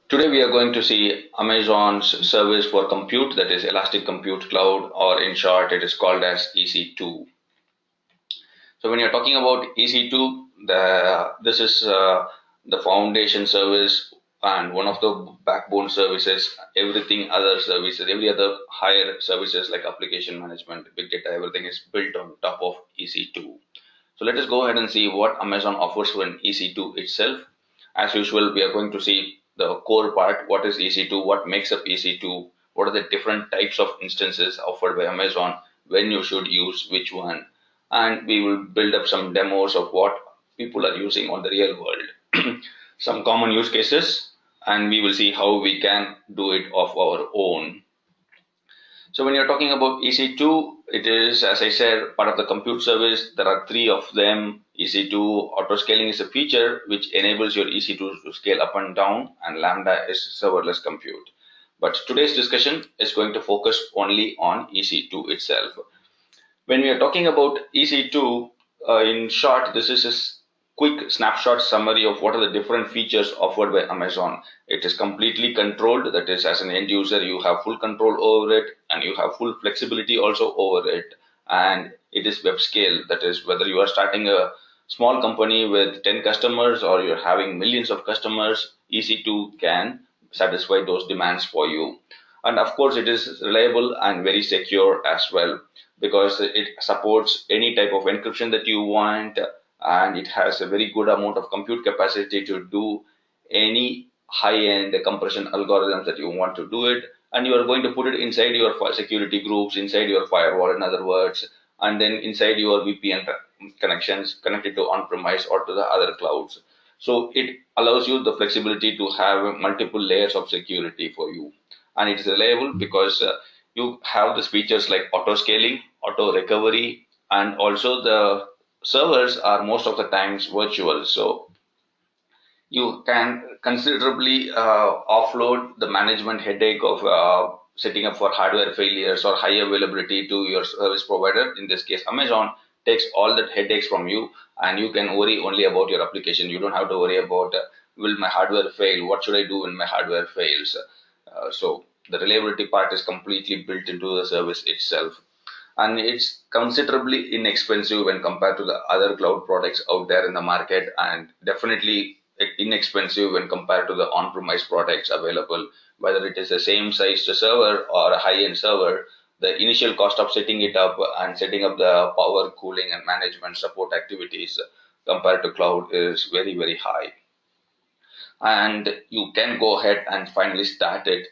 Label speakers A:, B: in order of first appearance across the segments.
A: Today we are going to see Amazon's service for compute, that is Elastic Compute Cloud, or in short it is called as EC2. So when you're talking about EC2, this is the foundation service and one of the backbone services. Everything other services, every other higher services like application management, big data, everything is built on top of EC2. So let us go ahead and see what Amazon offers for EC2 itself. As usual, we are going to see the core part. What is EC2? What makes up EC2? What are the different types of instances offered by Amazon? When you should use which one? And we will build up some demos of what people are using on the real world. Some common use cases, and we will see how we can do it of our own. So when you're talking about EC2, it is, as I said, part of the compute service. There are three of them. EC2 auto scaling is a feature which enables your EC2 to scale up and down, and Lambda is serverless compute. But today's discussion is going to focus only on EC2 itself. When we are talking about EC2, in short, this is a quick snapshot summary of what are the different features offered by Amazon. It is completely controlled, that is, as an end user, you have full control over it and you have full flexibility also over it. And it is web scale, that is, whether you are starting a small company with 10 customers or you're having millions of customers, EC2 can satisfy those demands for you. And of course, it is reliable and very secure as well, because it supports any type of encryption that you want, and it has a very good amount of compute capacity to do any high-end compression algorithms that you want to do it. And you are going to put it inside your security groups, inside your firewall, in other words, and then inside your VPN connections connected to on-premise or to the other clouds. So it allows you the flexibility to have multiple layers of security for you. And it is reliable because you have these features like auto scaling, auto recovery, and also the servers are most of the times virtual. So you can considerably offload the management headache of setting up for hardware failures or high availability to your service provider. In this case, Amazon takes all that headaches from you, and you can worry only about your application. You don't have to worry about will my hardware fail? What should I do when my hardware fails? So the reliability part is completely built into the service itself, and it's considerably inexpensive when compared to the other cloud products out there in the market, and definitely inexpensive when compared to the on-premise products available. Whether it is the same size server or a high-end server, the initial cost of setting it up and setting up the power, cooling, and management support activities compared to cloud is very high. And you can go ahead and finally start it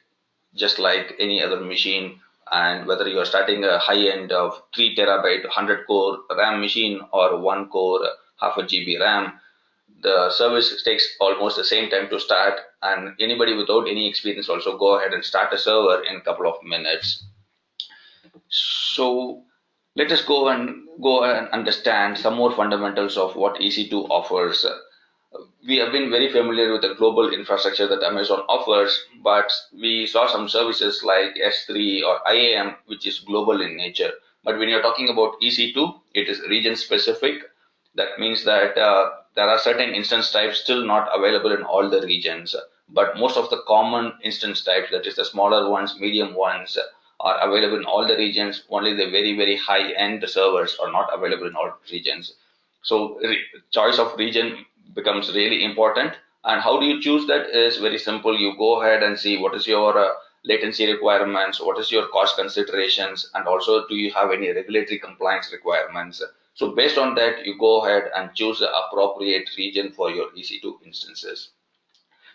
A: just like any other machine. And whether you are starting a high end of 3 terabyte 100 core RAM machine or 1 core half a GB RAM, the service takes almost the same time to start, and anybody without any experience also go ahead and start a server in a couple of minutes. So let us go and understand some more fundamentals of what EC2 offers. We have been very familiar with the global infrastructure that Amazon offers, but we saw some services like S3 or IAM, which is global in nature. But when you're talking about EC2, it is region specific. That means that there are certain instance types still not available in all the regions, but most of the common instance types, that is the smaller ones, medium ones, are available in all the regions. Only the very high end servers are not available in all regions. So choice of region becomes really important. And how do you choose that is very simple. You go ahead and see what is your latency requirements, what is your cost considerations, and also do you have any regulatory compliance requirements. So based on that, you go ahead and choose the appropriate region for your EC2 instances.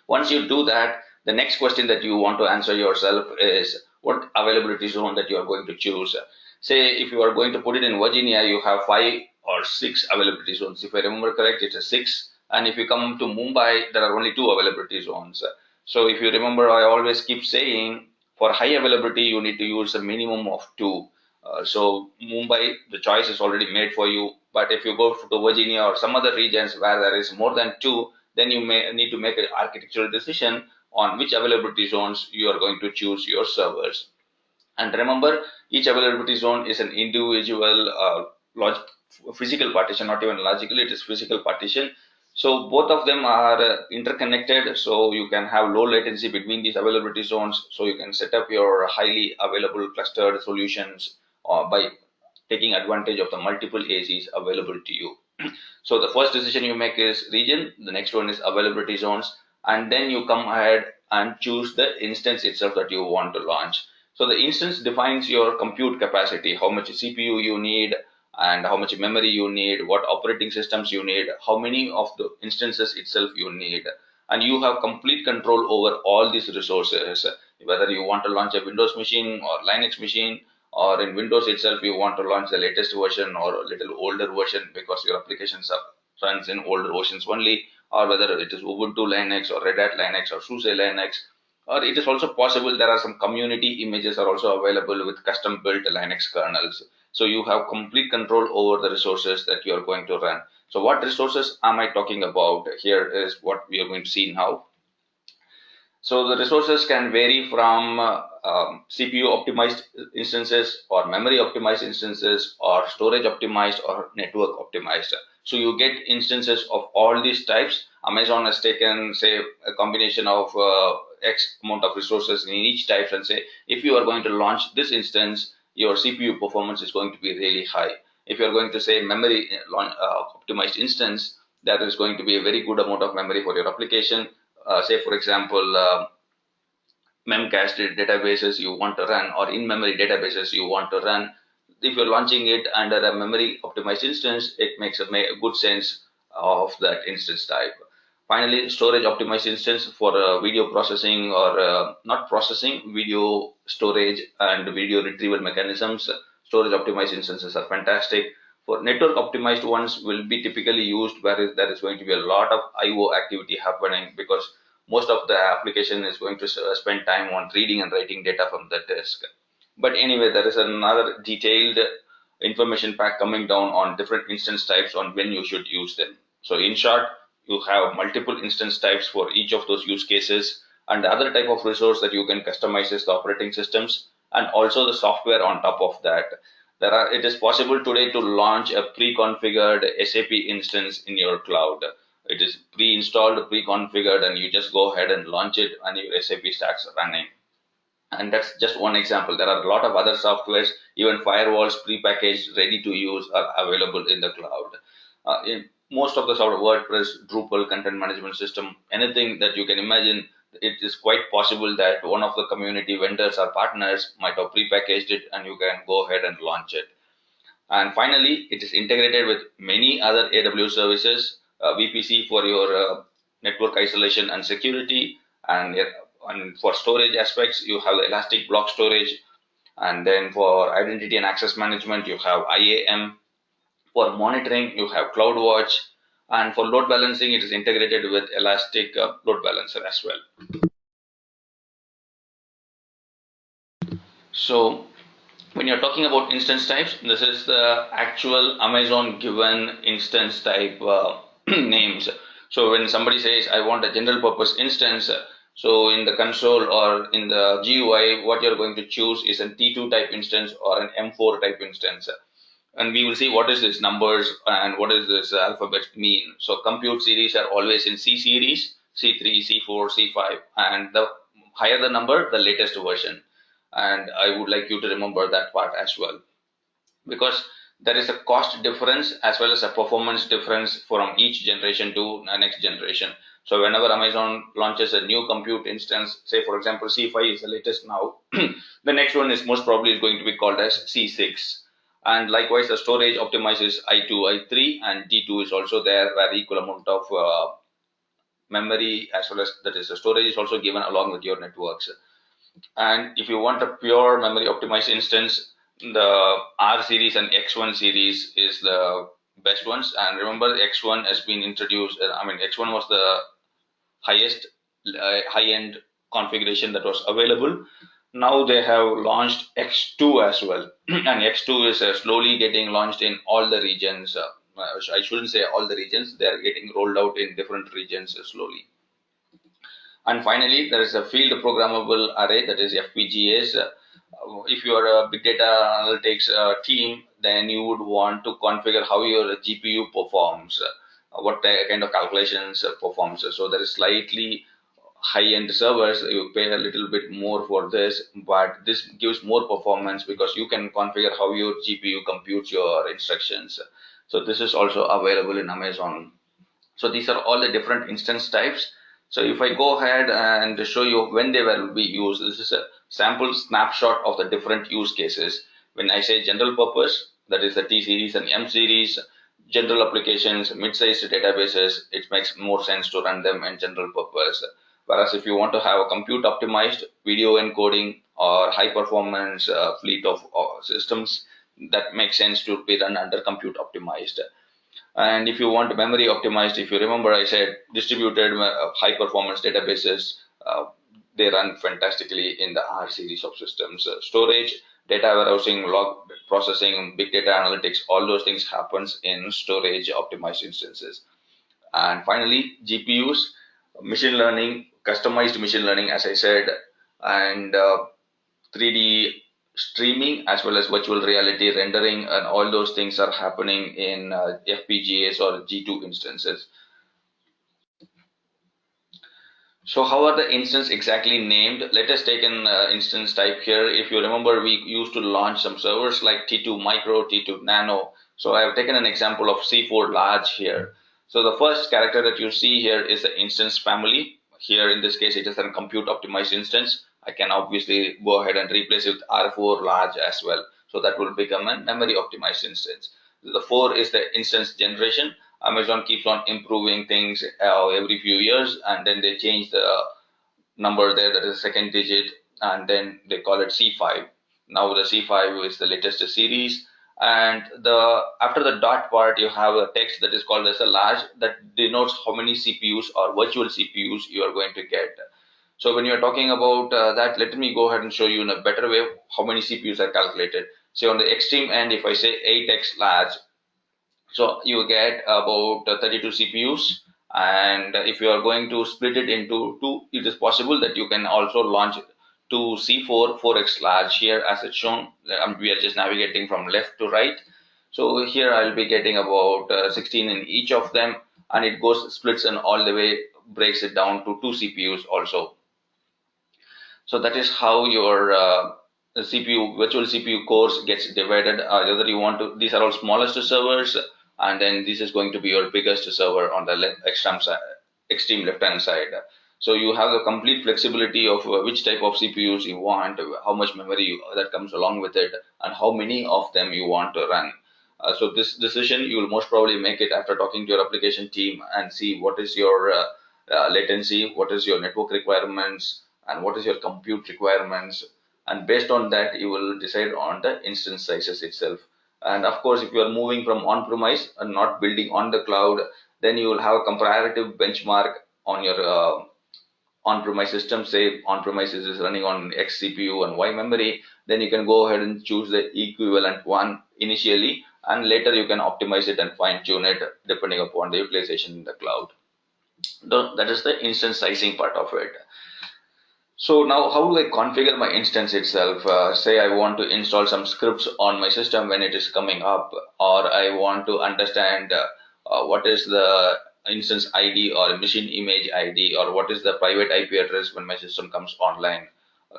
A: Once you do that, the next question that you want to answer yourself is what availability zone that you are going to choose. Say if you are going to put it in Virginia, you have 5 or 6 availability zones. If I remember correct, it's a 6. And if you come to Mumbai, there are only 2 availability zones. So if you remember, I always keep saying for high availability, you need to use a minimum of 2. So Mumbai, the choice is already made for you. But if you go to Virginia or some other regions where there is more than 2, then you may need to make an architectural decision on which availability zones you are going to choose your servers. And remember, each availability zone is an individual physical partition, not even logical, it is physical partition. So both of them are interconnected, so you can have low latency between these availability zones. So you can set up your highly available clustered solutions by taking advantage of the multiple ACs available to you. So the first decision you make is region, the next one is availability zones, and then you come ahead and choose the instance itself that you want to launch. So the instance defines your compute capacity, how much CPU you need, and how much memory you need, what operating systems you need, how many of the instances itself you need. And you have complete control over all these resources, whether you want to launch a Windows machine or Linux machine, or in Windows itself you want to launch the latest version or a little older version because your applications are runs in older versions only, or whether it is Ubuntu Linux or Red Hat Linux or SUSE Linux, or it is also possible there are some community images are also available with custom built Linux kernels. So you have complete control over the resources that you are going to run. So what resources am I talking about? Here is what we are going to see now. So the resources can vary from CPU optimized instances or memory optimized instances or storage optimized or network optimized. So you get instances of all these types. Amazon has taken, say, a combination of X amount of resources in each type and say, if you are going to launch this instance, your CPU performance is going to be really high. If you are going to say memory optimized instance, that is going to be a very good amount of memory for your application. Say, for example, memcached databases you want to run or in-memory databases you want to run. If you're launching it under a memory optimized instance, it makes a good sense of that instance type. Finally, storage optimized instance for video processing or not processing, video storage and video retrieval mechanisms. Storage optimized instances are fantastic. For network optimized ones will be typically used where there is going to be a lot of IO activity happening, because most of the application is going to spend time on reading and writing data from the disk. But anyway, there is another detailed information pack coming down on different instance types on when you should use them. So in short, you have multiple instance types for each of those use cases, and the other type of resource that you can customize is the operating systems and also the software on top of that. It is possible today to launch a pre-configured SAP instance in your cloud. It is pre-installed, pre-configured, and you just go ahead and launch it and your SAP starts running. And that's just one example. There are a lot of other softwares, even firewalls, pre-packaged, ready to use, are available in the cloud. In most of the sort of WordPress, Drupal, content management system, anything that you can imagine, it is quite possible that one of the community vendors or partners might have pre-packaged it and you can go ahead and launch it. And finally, it is integrated with many other AWS services, VPC for your network isolation and security, and for storage aspects, you have the Elastic Block Storage, and then for identity and access management, you have IAM. For monitoring, you have CloudWatch, and for load balancing, it is integrated with Elastic Load Balancer as well. So when you're talking about instance types, this is the actual Amazon given instance type names. So when somebody says, I want a general purpose instance, so in the console or in the GUI, what you're going to choose is a T2 type instance or an M4 type instance. And we will see what is this numbers and what is this alphabet mean. So compute series are always in C series, C3, C4, C5, and the higher the number, the latest version. And I would like you to remember that part as well, because there is a cost difference as well as a performance difference from each generation to the next generation. So whenever Amazon launches a new compute instance, say for example C5 is the latest now, the next one is most probably is going to be called as C6. And likewise the storage optimizes I2, I3, and D2 is also there, where equal amount of memory as well as that is the storage is also given along with your networks. And if you want a pure memory optimized instance, the R series and X1 series is the best ones. And remember, X1 has been introduced. X1 was the highest high-end configuration that was available. Now they have launched X2 as well, and X2 is slowly getting launched in all the regions. I shouldn't say all the regions; they are getting rolled out in different regions slowly. And finally, there is a field programmable array, that is FPGAs. If you are a big data analytics team, then you would want to configure how your GPU performs. what kind of calculations performs. So there is slightly high-end servers, you pay a little bit more for this, but this gives more performance because you can configure how your GPU computes your instructions. So this is also available in Amazon. So these are all the different instance types. So if I go ahead and show you when they will be used, this is a sample snapshot of the different use cases. When I say general purpose, that is the T series and M series, general applications, mid-sized databases, it makes more sense to run them in general purpose. Whereas if you want to have a compute optimized video encoding or high performance fleet of systems, that makes sense to be run under compute optimized. And if you want memory optimized, if you remember, I said distributed high performance databases, they run fantastically in the R series of systems. Storage, data warehousing, log processing, big data analytics, all those things happens in storage optimized instances. And finally, GPUs, machine learning, customized machine learning, as I said, and 3D streaming as well as virtual reality rendering, and all those things are happening in FPGAs or G2 instances. So how are the instance exactly named? Let us take an instance type here. If you remember, we used to launch some servers like T2 Micro, T2 Nano. So I have taken an example of C4 Large here. So the first character that you see here is the instance family. Here in this case, it is a compute optimized instance. I can obviously go ahead and replace it with R4 Large as well. So that will become a memory optimized instance. The 4 is the instance generation. Amazon keeps on improving things every few years, and then they change the number there, that is the second digit, and then they call it C5. Now the C5 is the latest series, and the after the dot part you have a text that is called as a large, that denotes how many CPUs or virtual CPUs you are going to get. So when you're talking about that, let me go ahead and show you in a better way how many CPUs are calculated. So on the extreme end, if I say 8x large, so you get about 32 CPUs, and if you are going to split it into two, it is possible that you can also launch to C4 4x large here as it's shown. We are just navigating from left to right. So here I'll be getting about 16 in each of them, and it goes splits and all the way breaks it down to 2 CPUs also. So that is how your CPU, virtual CPU cores gets divided. Whether you want to, these are all smallest servers, and then this is going to be your biggest server on the extreme left hand side. So you have the complete flexibility of which type of CPUs you want, how much memory that comes along with it, and how many of them you want to run. So this decision you will most probably make it after talking to your application team and see what is your latency, what is your network requirements, and what is your compute requirements, and based on that you will decide on the instance sizes itself. And of course, if you are moving from on-premise and not building on the cloud, then you will have a comparative benchmark on your on-premise system. Say on-premises is running on X CPU and Y memory, then you can go ahead and choose the equivalent one initially, and later you can optimize it and fine-tune it depending upon the utilization in the cloud. That is the instance sizing part of it. So now how do I configure my instance itself? Say I want to install some scripts on my system when it is coming up, or I want to understand what is the instance ID or machine image ID, or what is the private IP address when my system comes online.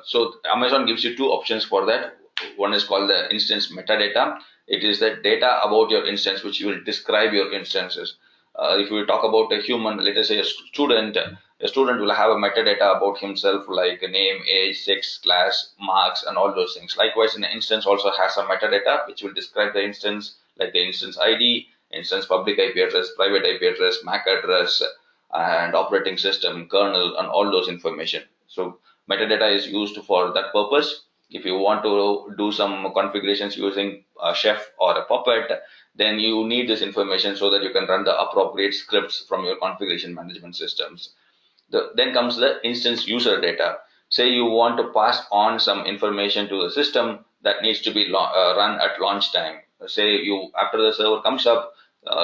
A: So Amazon gives you two options for that. One is called the instance metadata. It is the data about your instance which will describe your instances. If we talk about a human, let us say a student will have a metadata about himself like name, age, sex, class, marks, and all those things. Likewise, an instance also has some metadata which will describe the instance, like the instance ID, instance public IP address, private IP address, MAC address, and operating system, kernel, and all those information. So metadata is used for that purpose. If you want to do some configurations using a chef or a puppet, then you need this information so that you can run the appropriate scripts from your configuration management systems. Then comes the instance user data. Say you want to pass on some information to the system that needs to be run at launch time. Say you, after the server comes up,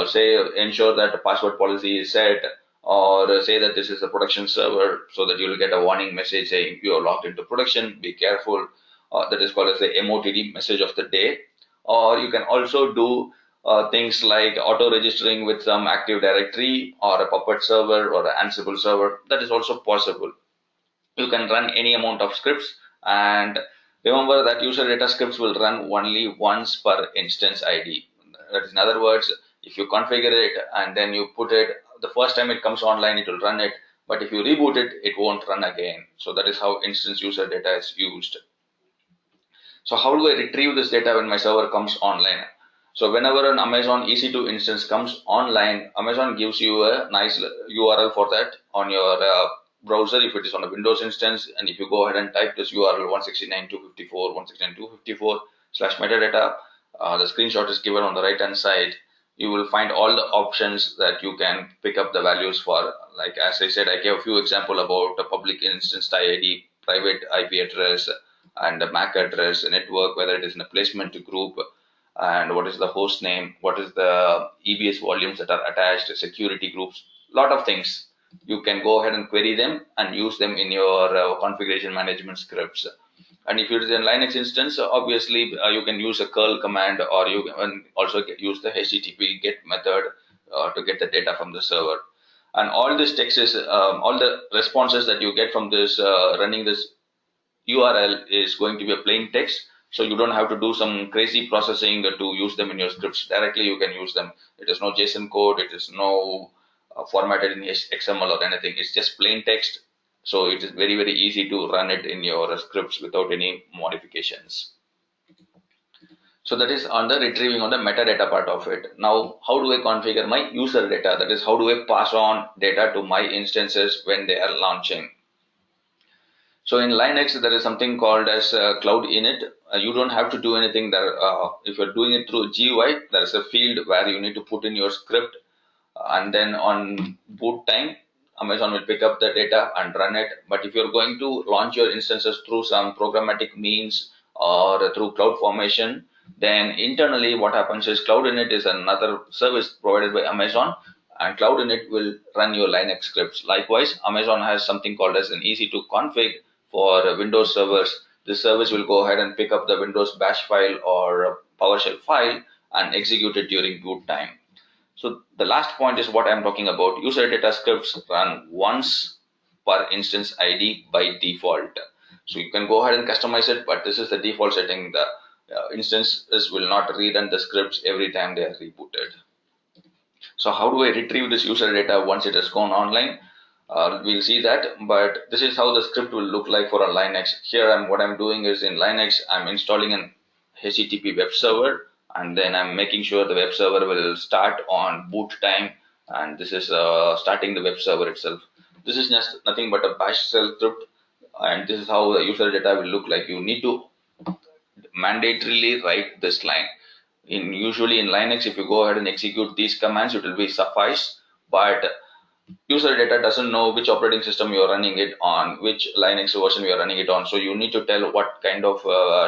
A: say ensure that the password policy is set, or say that this is a production server, so that you will get a warning message saying you are logged into production, be careful. That is called as the MOTD, message of the day. Or you can also do things like auto registering with some Active Directory or a Puppet server or an Ansible server. That is also possible. You can run any amount of scripts, and remember that user data scripts will run only once per instance ID. That is, in other words, if you configure it and then you put it, the first time it comes online, it will run it, but if you reboot it, it won't run again. So that is how instance user data is used. So how do I retrieve this data when my server comes online? So whenever an Amazon EC2 instance comes online, Amazon gives you a nice URL for that on your browser if it is on a Windows instance, and if you go ahead and type this URL 169.254.169.254 slash metadata, the screenshot is given on the right hand side. You will find all the options that you can pick up the values for. Like as I said, I gave a few examples about the public instance ID, private IP address, and the MAC address, network, whether it is in a placement group, and what is the host name, what is the EBS volumes that are attached, security groups, lot of things. You can go ahead and query them and use them in your configuration management scripts. And if it is in Linux instance, obviously you can use a curl command, or you can also use the HTTP get method to get the data from the server. And all this text is all the responses that you get from this running this URL is going to be a plain text, so you don't have to do some crazy processing to use them in your scripts. Directly you can use them. It is no JSON code, it is no formatted in XML or anything. It's just plain text, so it is very easy to run it in your scripts without any modifications. So that is on the retrieving on the metadata part of it. Now, how do I configure my user data? That is, how do I pass on data to my instances when they are launching? So in Linux, there is something called as Cloud Init. You don't have to do anything there. If you're doing it through GUI, there is a field where you need to put in your script, and then on boot time, Amazon will pick up the data and run it. But if you're going to launch your instances through some programmatic means or through CloudFormation, then internally what happens is Cloud Init is another service provided by Amazon, and Cloud Init will run your Linux scripts. Likewise, Amazon has something called as an EC2 config for Windows servers. This service will go ahead and pick up the Windows bash file or PowerShell file and execute it during boot time. So the last point is what I'm talking about. User data scripts run once per instance ID by default. So you can go ahead and customize it, but this is the default setting. The instances will not rerun the scripts every time they are rebooted. So how do I retrieve this user data once it has gone online? We'll see that, but this is how the script will look like for a Linux. Here what I'm doing is in Linux, I'm installing an HTTP web server, and then I'm making sure the web server will start on boot time, and this is starting the web server itself. This is just nothing but a bash shell script, and this is how the user data will look like. You need to mandatorily write this line. Usually in Linux, if you go ahead and execute these commands, it will be suffice, but user data doesn't know which operating system you're running it on, which Linux version you're running it on. So you need to tell what kind of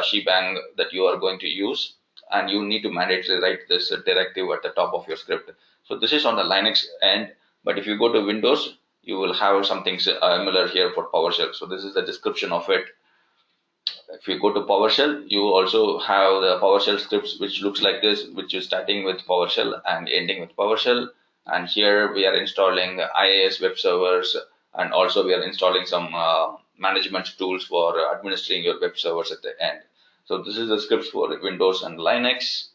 A: shebang that you are going to use, and you need to mandatorily write this directive at the top of your script. So this is on the Linux end, but if you go to Windows, you will have something similar here for PowerShell. So this is the description of it. If you go to PowerShell, you also have the PowerShell scripts, which looks like this, which is starting with PowerShell and ending with PowerShell. And here we are installing IIS web servers, and also we are installing some management tools for administering your web servers at the end. So this is the scripts for Windows and Linux.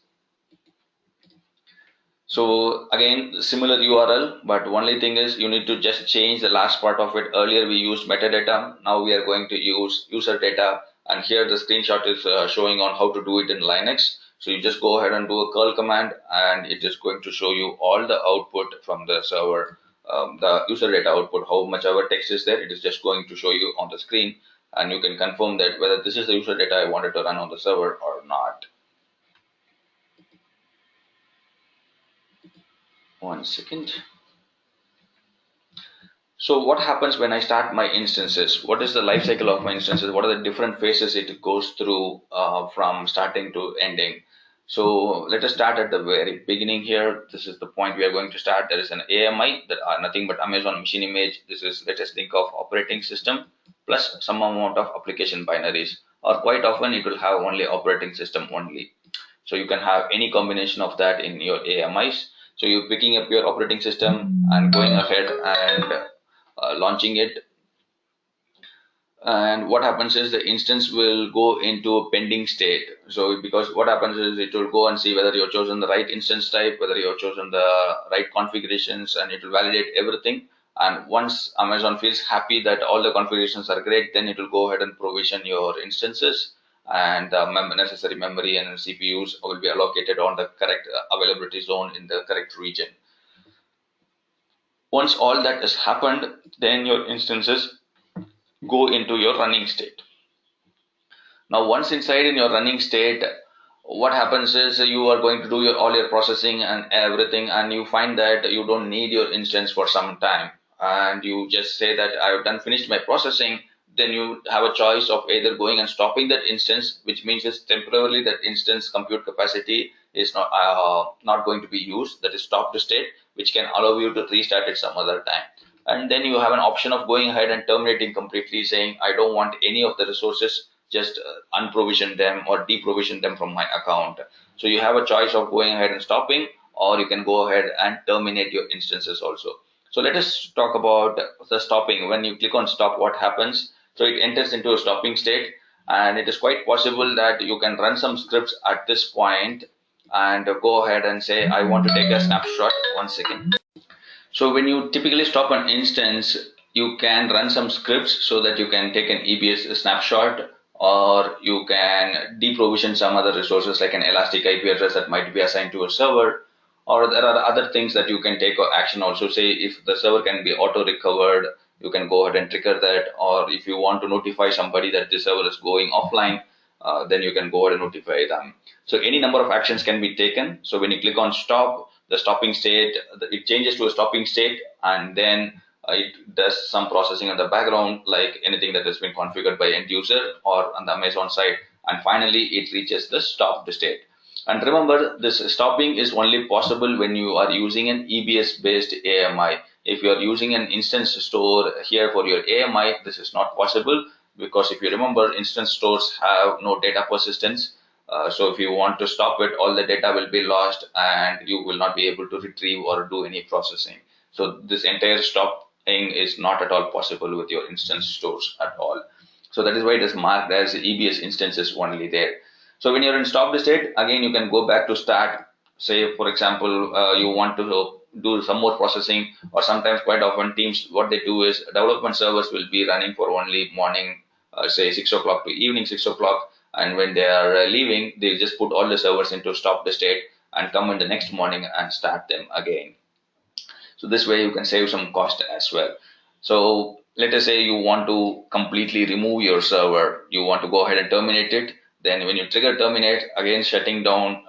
A: So again, similar URL, but only thing is you need to just change the last part of it. Earlier we used metadata, now we are going to use user data, and here the screenshot is showing on how to do it in Linux. So you just go ahead and do a curl command, and it is going to show you all the output from the server, the user data output, how much ever text is there, it is just going to show you on the screen, and you can confirm that whether this is the user data I wanted to run on the server or not. One second. So what happens when I start my instances? What is the life cycle of my instances? What are the different phases it goes through from starting to ending? So let us start at the very beginning here. This is the point we are going to start. There is an AMI, that are nothing but Amazon Machine Image. This is, let us think of operating system plus some amount of application binaries, or quite often it will have only operating system only. So you can have any combination of that in your AMIs. So you're picking up your operating system and going ahead and launching it, and what happens is the instance will go into a pending state. So because what happens is it will go and see whether you've chosen the right instance type, whether you've chosen the right configurations, and it will validate everything. And once Amazon feels happy that all the configurations are great, then it will go ahead and provision your instances, and necessary memory and CPUs will be allocated on the correct availability zone in the correct region. Once all that has happened, then your instances go into your running state. Now, once inside in your running state, what happens is you are going to do all your processing and everything, and you find that you don't need your instance for some time, and you just say that I've done finished my processing. Then you have a choice of either going and stopping that instance, which means is temporarily that instance compute capacity is not going to be used. That is stopped state, which can allow you to restart it some other time. And then you have an option of going ahead and terminating completely, saying I don't want any of the resources, just unprovision them or deprovision them from my account. So you have a choice of going ahead and stopping, or you can go ahead and terminate your instances also. So let us talk about the stopping. When you click on stop, what happens? So it enters into a stopping state, and it is quite possible that you can run some scripts at this point and go ahead and say I want to take a snapshot. One second. So when you typically stop an instance, you can run some scripts so that you can take an EBS snapshot, or you can deprovision some other resources like an elastic IP address that might be assigned to a server, or there are other things that you can take action also. Say if the server can be auto recovered, you can go ahead and trigger that, or if you want to notify somebody that the server is going offline, then you can go ahead and notify them. So any number of actions can be taken. So when you click on stop, the stopping state, it changes to a stopping state, and then it does some processing on the background, like anything that has been configured by end user or on the Amazon side, and finally it reaches the stopped state. And remember, this stopping is only possible when you are using an EBS based AMI. If you are using an instance store here for your AMI, this is not possible, because if you remember, instance stores have no data persistence. So if you want to stop it, all the data will be lost and you will not be able to retrieve or do any processing. So this entire stopping is not at all possible with your instance stores at all. So that is why it is marked as EBS instances only there. So when you're in stopped state, again you can go back to start. Say for example, you want to do some more processing, or sometimes quite often teams, what they do is development servers will be running for only morning, say 6 o'clock to evening 6 o'clock, and when they are leaving, they'll just put all the servers into stopped state and come in the next morning and start them again. So this way you can save some cost as well. So let us say you want to completely remove your server, you want to go ahead and terminate it. Then when you trigger terminate, again shutting down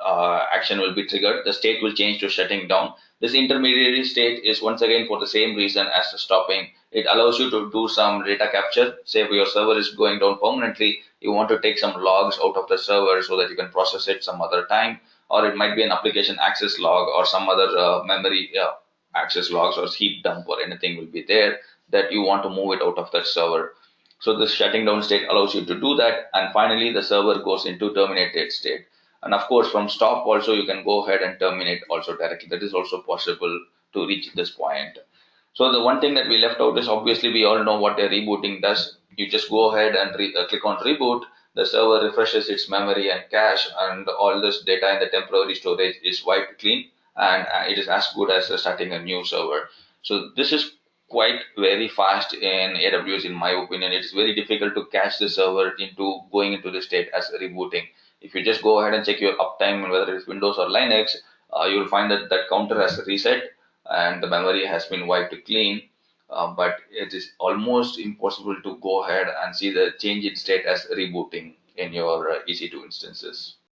A: action will be triggered. The state will change to shutting down. This intermediary state is once again for the same reason as the stopping. It allows you to do some data capture. Say if your server is going down permanently, you want to take some logs out of the server so that you can process it some other time, or it might be an application access log or some other memory access logs or heap dump or anything will be there that you want to move it out of that server. So this shutting down state allows you to do that, and finally the server goes into terminated state. And of course from stop also you can go ahead and terminate also directly. That is also possible to reach this point. So the one thing that we left out is, obviously we all know what a rebooting does. You just go ahead and click on reboot, the server refreshes its memory and cache, and all this data in the temporary storage is wiped clean, and it is as good as starting a new server. So this is quite very fast in AWS in my opinion. It is very difficult to catch the server into going into the state as rebooting. If you just go ahead and check your uptime, whether it is Windows or Linux, you will find that that counter has reset and the memory has been wiped clean. But it is almost impossible to go ahead and see the change in state as rebooting in your EC2 instances.